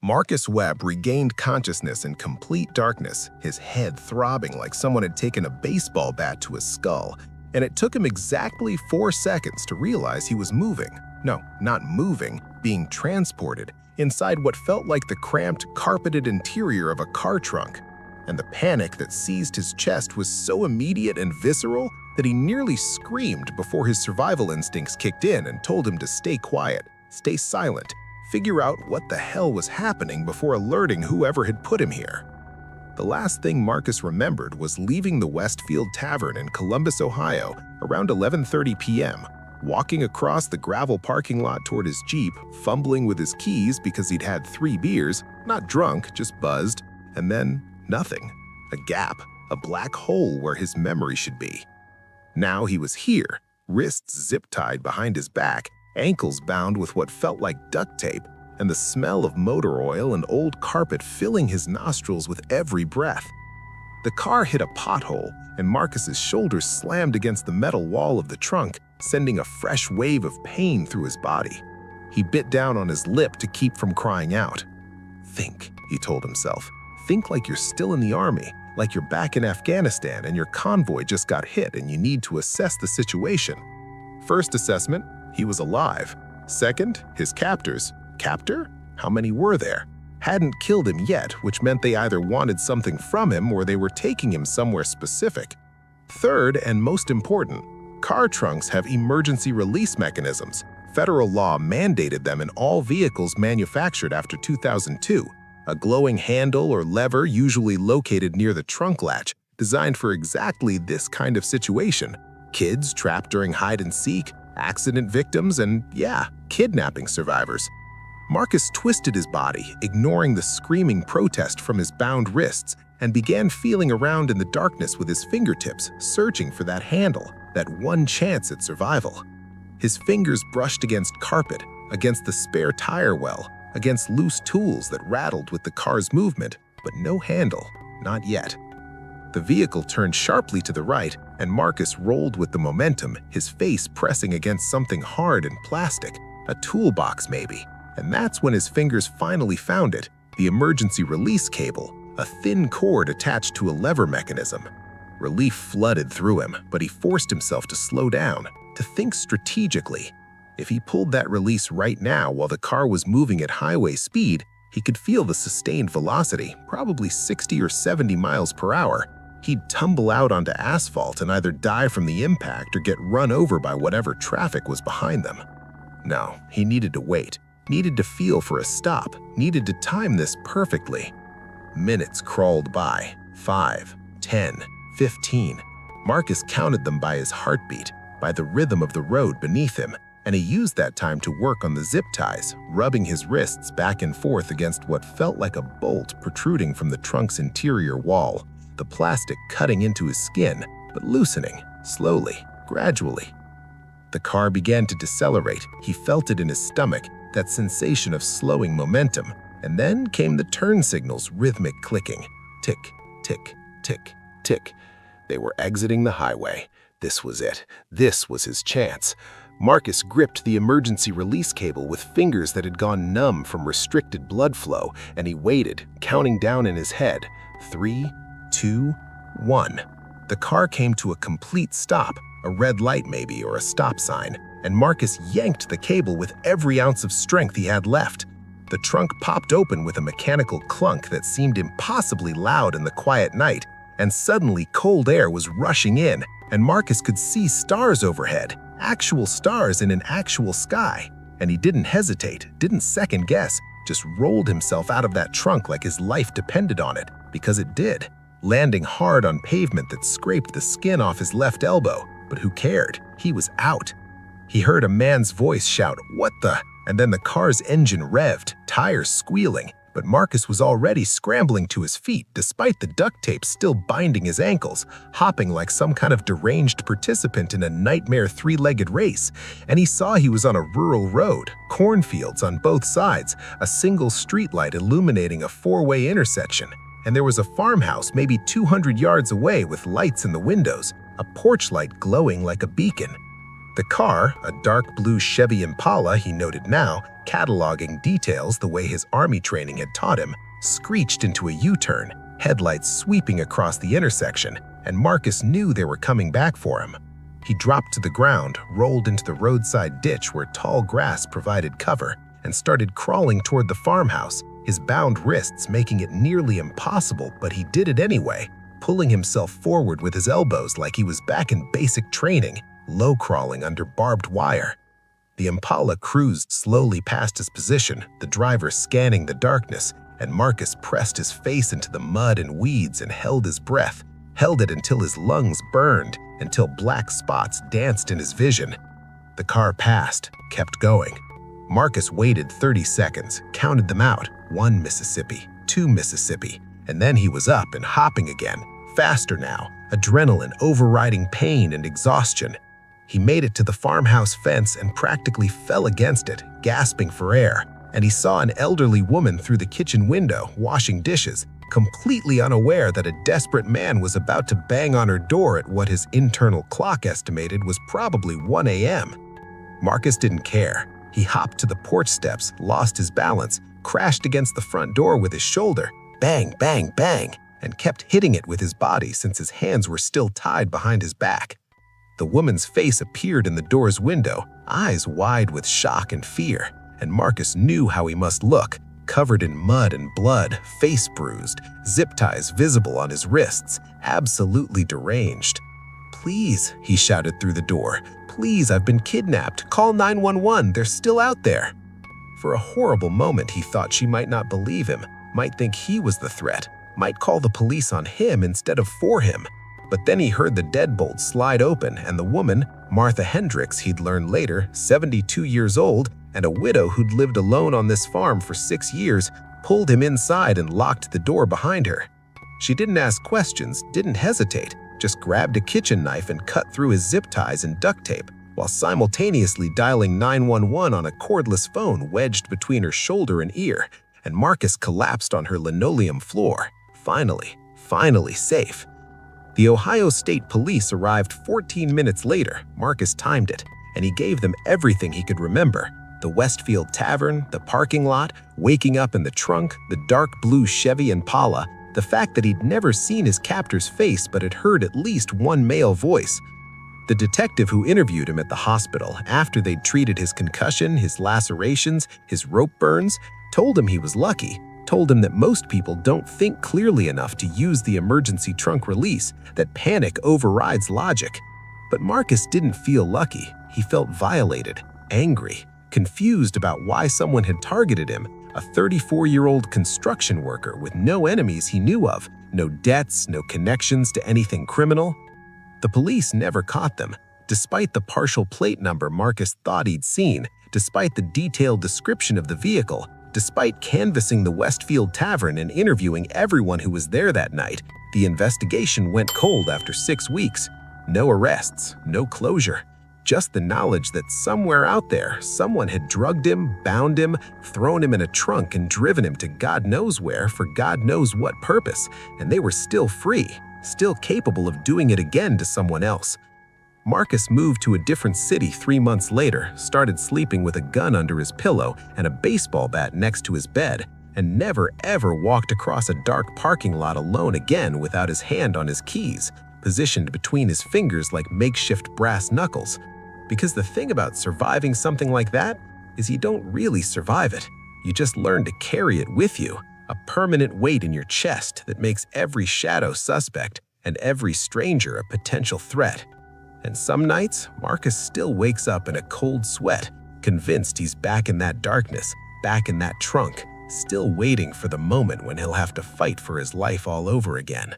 Marcus Webb regained consciousness in complete darkness, his head throbbing like someone had taken a baseball bat to his skull, and it took him exactly 4 seconds to realize he was moving. No, not moving, being transported inside what felt like the cramped, carpeted interior of a car trunk. And the panic that seized his chest was so immediate and visceral that he nearly screamed before his survival instincts kicked in and told him to stay quiet, stay silent, figure out what the hell was happening before alerting whoever had put him here. The last thing Marcus remembered was leaving the Westfield Tavern in Columbus, Ohio, around 11:30 p.m., walking across the gravel parking lot toward his Jeep, fumbling with his keys because he'd had 3 beers, not drunk, just buzzed, and then nothing. A gap, a black hole where his memory should be. Now he was here, wrists zip-tied behind his back, ankles bound with what felt like duct tape, and the smell of motor oil and old carpet filling his nostrils with every breath. The car hit a pothole, and Marcus's shoulders slammed against the metal wall of the trunk, sending a fresh wave of pain through his body. He bit down on his lip to keep from crying out. "Think," he told himself. "Think like you're still in the army, like you're back in Afghanistan and your convoy just got hit and you need to assess the situation." First assessment, he was alive. Second, his captors. Captor? How many were there? Hadn't killed him yet, which meant they either wanted something from him or they were taking him somewhere specific. Third, and most important, car trunks have emergency release mechanisms. Federal law mandated them in all vehicles manufactured after 2002. A glowing handle or lever usually located near the trunk latch, designed for exactly this kind of situation. Kids trapped during hide and seek, accident victims, and yeah, kidnapping survivors. Marcus twisted his body, ignoring the screaming protest from his bound wrists, and began feeling around in the darkness with his fingertips, searching for that handle, that one chance at survival. His fingers brushed against carpet, against the spare tire well, against loose tools that rattled with the car's movement, but no handle, not yet. The vehicle turned sharply to the right, and Marcus rolled with the momentum, his face pressing against something hard and plastic, a toolbox maybe. And that's when his fingers finally found it, the emergency release cable, a thin cord attached to a lever mechanism. Relief flooded through him, but he forced himself to slow down, to think strategically. If he pulled that release right now while the car was moving at highway speed, he could feel the sustained velocity, probably 60 or 70 miles per hour. He'd tumble out onto asphalt and either die from the impact or get run over by whatever traffic was behind them. No, he needed to wait, needed to feel for a stop, needed to time this perfectly. Minutes crawled by, 5, 10, 15. Marcus counted them by his heartbeat, by the rhythm of the road beneath him, and he used that time to work on the zip ties, rubbing his wrists back and forth against what felt like a bolt protruding from the trunk's interior wall, the plastic cutting into his skin, but loosening, slowly, gradually. The car began to decelerate. He felt it in his stomach, that sensation of slowing momentum, and then came the turn signal's rhythmic clicking. Tick, tick, tick, tick. They were exiting the highway. This was it. This was his chance. Marcus gripped the emergency release cable with fingers that had gone numb from restricted blood flow, and he waited, counting down in his head. 3, 2, 1. The car came to a complete stop, a red light maybe, or a stop sign, and Marcus yanked the cable with every ounce of strength he had left. The trunk popped open with a mechanical clunk that seemed impossibly loud in the quiet night, and suddenly cold air was rushing in, and Marcus could see stars overhead, actual stars in an actual sky. And he didn't hesitate, didn't second guess, just rolled himself out of that trunk like his life depended on it, because it did, landing hard on pavement that scraped the skin off his left elbow. But who cared? He was out. He heard a man's voice shout, "What the?" And then the car's engine revved, tires squealing, but Marcus was already scrambling to his feet despite the duct tape still binding his ankles, hopping like some kind of deranged participant in a nightmare 3-legged race. And he saw he was on a rural road, cornfields on both sides, a single streetlight illuminating a 4-way intersection. And there was a farmhouse maybe 200 yards away with lights in the windows, a porch light glowing like a beacon. The car, a dark blue Chevy Impala, he noted now, cataloging details the way his army training had taught him, screeched into a U-turn, headlights sweeping across the intersection, and Marcus knew they were coming back for him. He dropped to the ground, rolled into the roadside ditch where tall grass provided cover, and started crawling toward the farmhouse, his bound wrists making it nearly impossible, but he did it anyway, pulling himself forward with his elbows like he was back in basic training, low-crawling under barbed wire. The Impala cruised slowly past his position, the driver scanning the darkness, and Marcus pressed his face into the mud and weeds and held his breath, held it until his lungs burned, until black spots danced in his vision. The car passed, kept going. Marcus waited 30 seconds, counted them out, 1 Mississippi, 2 Mississippi, and then he was up and hopping again, faster now, adrenaline overriding pain and exhaustion. He made it to the farmhouse fence and practically fell against it, gasping for air, and he saw an elderly woman through the kitchen window washing dishes, completely unaware that a desperate man was about to bang on her door at what his internal clock estimated was probably 1 a.m. Marcus didn't care. He hopped to the porch steps, lost his balance, crashed against the front door with his shoulder, bang, bang, bang, and kept hitting it with his body since his hands were still tied behind his back. The woman's face appeared in the door's window, eyes wide with shock and fear, and Marcus knew how he must look, covered in mud and blood, face bruised, zip ties visible on his wrists, absolutely deranged. "Please," he shouted through the door, "please, I've been kidnapped. Call 911, they're still out there." For a horrible moment, he thought she might not believe him, might think he was the threat, might call the police on him instead of for him. But then he heard the deadbolt slide open and the woman, Martha Hendricks, he'd learned later, 72 years old, and a widow who'd lived alone on this farm for 6 years, pulled him inside and locked the door behind her. She didn't ask questions, didn't hesitate, just grabbed a kitchen knife and cut through his zip ties and duct tape, while simultaneously dialing 911 on a cordless phone wedged between her shoulder and ear, and Marcus collapsed on her linoleum floor, finally safe. The Ohio State Police arrived 14 minutes later. Marcus timed it, and he gave them everything he could remember. The Westfield Tavern, the parking lot, waking up in the trunk, the dark blue Chevy Impala, the fact that he'd never seen his captor's face but had heard at least one male voice. The detective who interviewed him at the hospital after they'd treated his concussion, his lacerations, his rope burns, told him he was lucky, told him that most people don't think clearly enough to use the emergency trunk release, that panic overrides logic. But Marcus didn't feel lucky. He felt violated, angry, confused about why someone had targeted him, a 34-year-old construction worker with no enemies he knew of, no debts, no connections to anything criminal. The police never caught them, despite the partial plate number Marcus thought he'd seen, despite the detailed description of the vehicle, despite canvassing the Westfield Tavern and interviewing everyone who was there that night. The investigation went cold after 6 weeks. No arrests, no closure. Just the knowledge that somewhere out there, someone had drugged him, bound him, thrown him in a trunk and driven him to God knows where for God knows what purpose, and they were still free, still capable of doing it again to someone else. Marcus moved to a different city 3 months later, started sleeping with a gun under his pillow and a baseball bat next to his bed, and never ever walked across a dark parking lot alone again without his hand on his keys, positioned between his fingers like makeshift brass knuckles. Because the thing about surviving something like that is you don't really survive it. You just learn to carry it with you, a permanent weight in your chest that makes every shadow suspect and every stranger a potential threat. And some nights, Marcus still wakes up in a cold sweat, convinced he's back in that darkness, back in that trunk, still waiting for the moment when he'll have to fight for his life all over again.